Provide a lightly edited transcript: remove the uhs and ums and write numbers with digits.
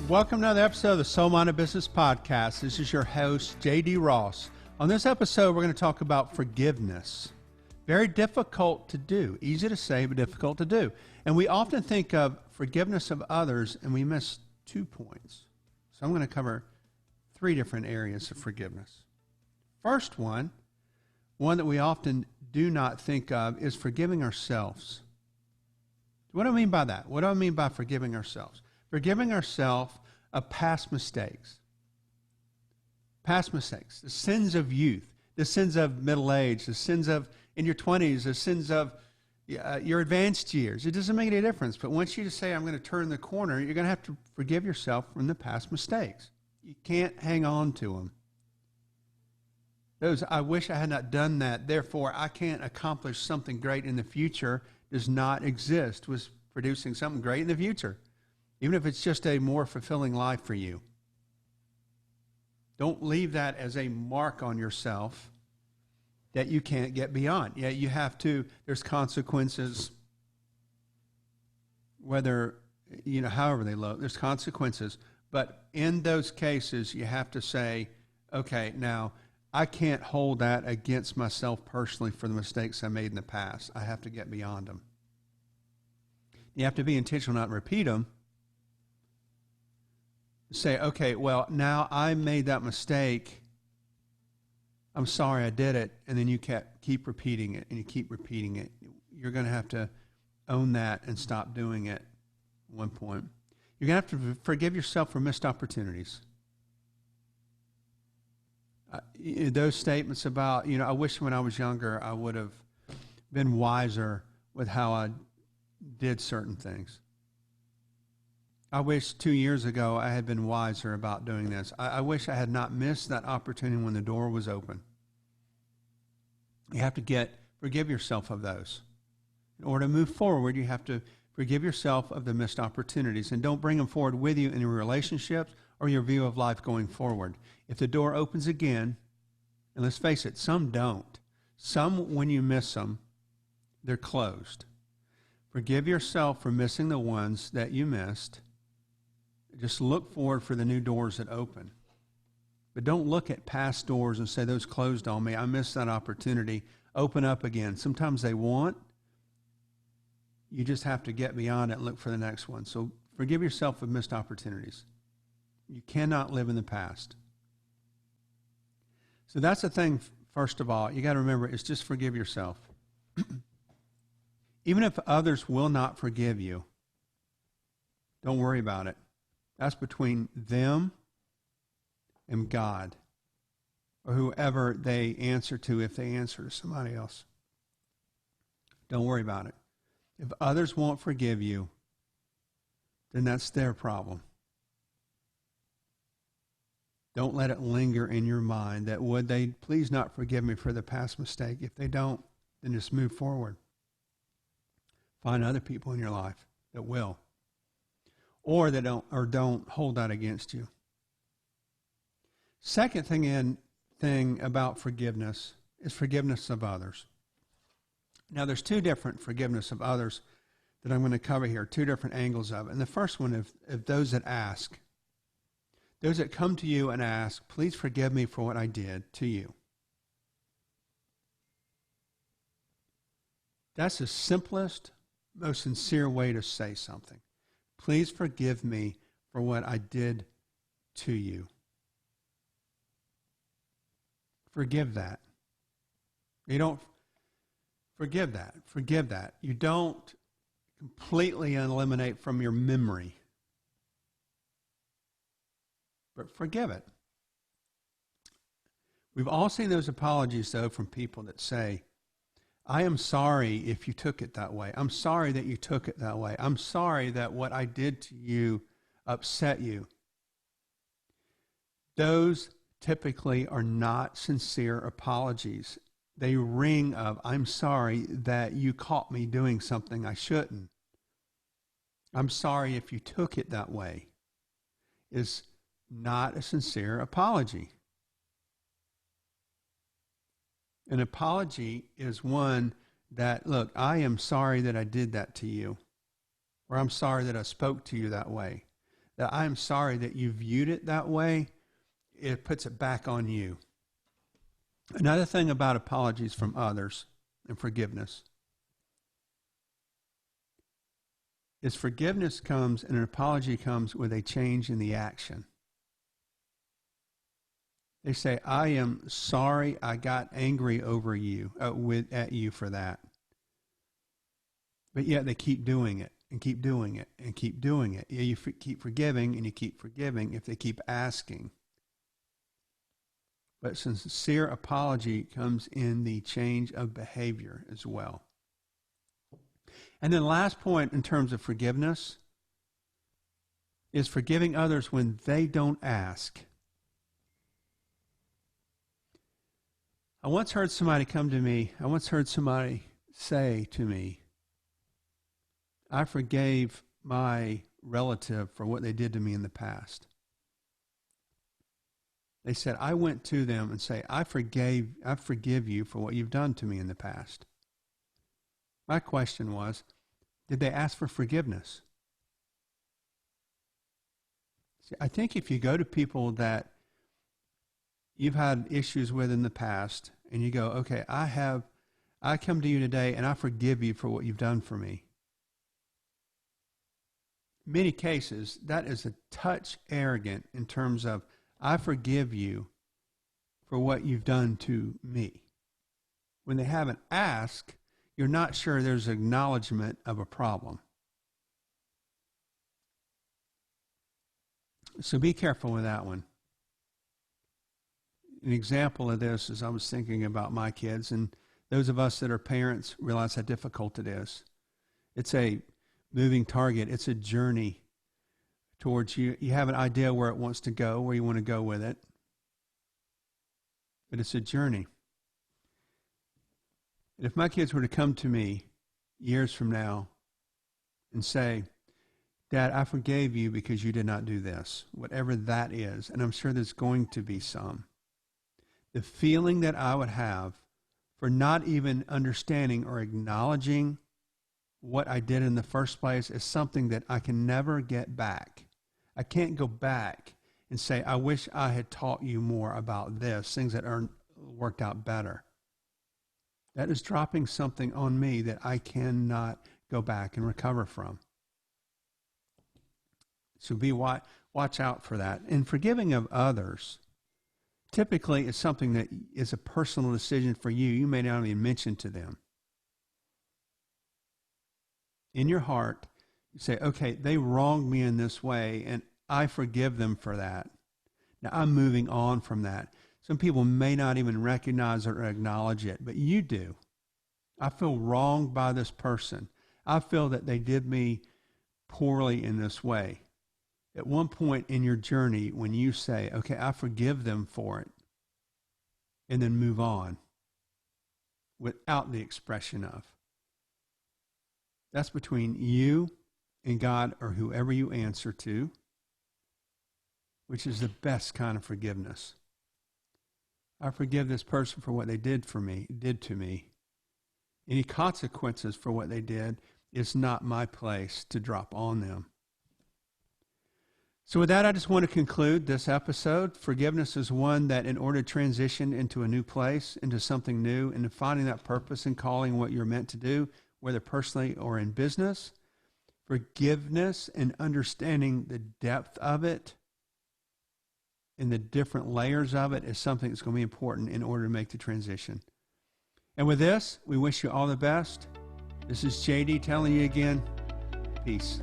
Welcome to another episode of the SoulMinded Business Podcast. This is your host, J.D. Ross. On this episode, we're going to talk about forgiveness. Very difficult to do. Easy to say, but difficult to do. And we often think of forgiveness of others, and we miss 2 points. So I'm going to cover 3 different areas of forgiveness. First one that we often do not think of, is forgiving ourselves. What do I mean by that? What do I mean by forgiving ourselves? Forgiving ourselves of past mistakes. Past mistakes. The sins of youth. The sins of middle age. The sins of in your 20s. The sins of your advanced years. It doesn't make any difference. But once you just say, I'm going to turn the corner, you're going to have to forgive yourself from the past mistakes. You can't hang on to them. Those, I wish I had not done that, therefore I can't accomplish something great in the future, does not exist. Was producing something great in the future. Even if it's just a more fulfilling life for you. Don't leave that as a mark on yourself that you can't get beyond. Yeah, you have to, there's consequences, whether, however they look, there's consequences. But in those cases, you have to say, okay, now, I can't hold that against myself personally for the mistakes I made in the past. I have to get beyond them. You have to be intentional, not repeat them. Say, okay, well, now I made that mistake. I'm sorry I did it. And then you keep repeating it, and you keep repeating it. You're going to have to own that and stop doing it at one point. You're going to have to forgive yourself for missed opportunities. Those statements about, I wish when I was younger I would have been wiser with how I did certain things. I wish 2 years ago I had been wiser about doing this. I wish I had not missed that opportunity when the door was open. You have to forgive yourself of those. In order to move forward, you have to forgive yourself of the missed opportunities, and don't bring them forward with you in your relationships or your view of life going forward. If the door opens again, and let's face it, some don't. Some, when you miss them, they're closed. Forgive yourself for missing the ones that you missed. Just look forward for the new doors that open. But don't look at past doors and say, those closed on me. I missed that opportunity. Open up again. Sometimes they won't. You just have to get beyond it and look for the next one. So forgive yourself of missed opportunities. You cannot live in the past. So that's the thing, first of all, you got to remember, is just forgive yourself. Even if others will not forgive you, don't worry about it. That's between them and God, or whoever they answer to if they answer to somebody else. Don't worry about it. If others won't forgive you, then that's their problem. Don't let it linger in your mind that would they please not forgive me for the past mistake. If they don't, then just move forward. Find other people in your life that will. Or that don't hold that against you. Second thing about forgiveness is forgiveness of others. Now, there's 2 different forgiveness of others that I'm going to cover here, 2 different angles of it. And the first one is those that ask. Those that come to you and ask, please forgive me for what I did to you. That's the simplest, most sincere way to say something. Please forgive me for what I did to you. Forgive that. You don't forgive that. Forgive that. You don't completely eliminate from your memory. But forgive it. We've all seen those apologies, though, from people that say, I am sorry if you took it that way. I'm sorry that you took it that way. I'm sorry that what I did to you upset you. Those typically are not sincere apologies. They ring of, I'm sorry that you caught me doing something I shouldn't. I'm sorry if you took it that way. Is not a sincere apology. An apology is one that, look, I am sorry that I did that to you, or I'm sorry that I spoke to you that way. that I'm sorry that you viewed it that way, it puts it back on you. Another thing about apologies from others and forgiveness is forgiveness comes and an apology comes with a change in the action. They say, I am sorry I got angry over you, at you for that. But yet they keep doing it and keep doing it and keep doing it. Yeah, you keep forgiving and you keep forgiving if they keep asking. But sincere apology comes in the change of behavior as well. And then last point in terms of forgiveness is forgiving others when they don't ask. I once heard somebody say to me, I forgave my relative for what they did to me in the past. They said, I went to them and say, I forgive you for what you've done to me in the past. My question was, did they ask for forgiveness? See, I think if you go to people that you've had issues with in the past and you go, okay, I come to you today and I forgive you for what you've done for me. In many cases, that is a touch arrogant in terms of, I forgive you for what you've done to me. When they haven't asked, you're not sure there's acknowledgement of a problem. So be careful with that one. An example of this is I was thinking about my kids, and those of us that are parents realize how difficult it is. It's a moving target. It's a journey towards you. You have an idea where it wants to go, where you want to go with it. But it's a journey. And if my kids were to come to me years from now and say, Dad, I forgave you because you did not do this, whatever that is, and I'm sure there's going to be some, the feeling that I would have for not even understanding or acknowledging what I did in the first place is something that I can never get back. I can't go back and say, I wish I had taught you more about this, things that worked out better. That is dropping something on me that I cannot go back and recover from. So watch out for that. And forgiving of others, typically it's something that is a personal decision for you. You may not even mention to them. In your heart, you say, okay, they wronged me in this way, and I forgive them for that. Now I'm moving on from that. Some people may not even recognize or acknowledge it, but you do. I feel wronged by this person. I feel that they did me poorly in this way. At one point in your journey, when you say, okay, I forgive them for it, and then move on without the expression of. That's between you and God or whoever you answer to, which is the best kind of forgiveness. I forgive this person for what they did to me. Any consequences for what they did is not my place to drop on them. So with that, I just want to conclude this episode. Forgiveness is one that in order to transition into a new place, into something new, into finding that purpose and calling what you're meant to do, whether personally or in business, forgiveness and understanding the depth of it and the different layers of it is something that's going to be important in order to make the transition. And with this, we wish you all the best. This is JD telling you again, peace.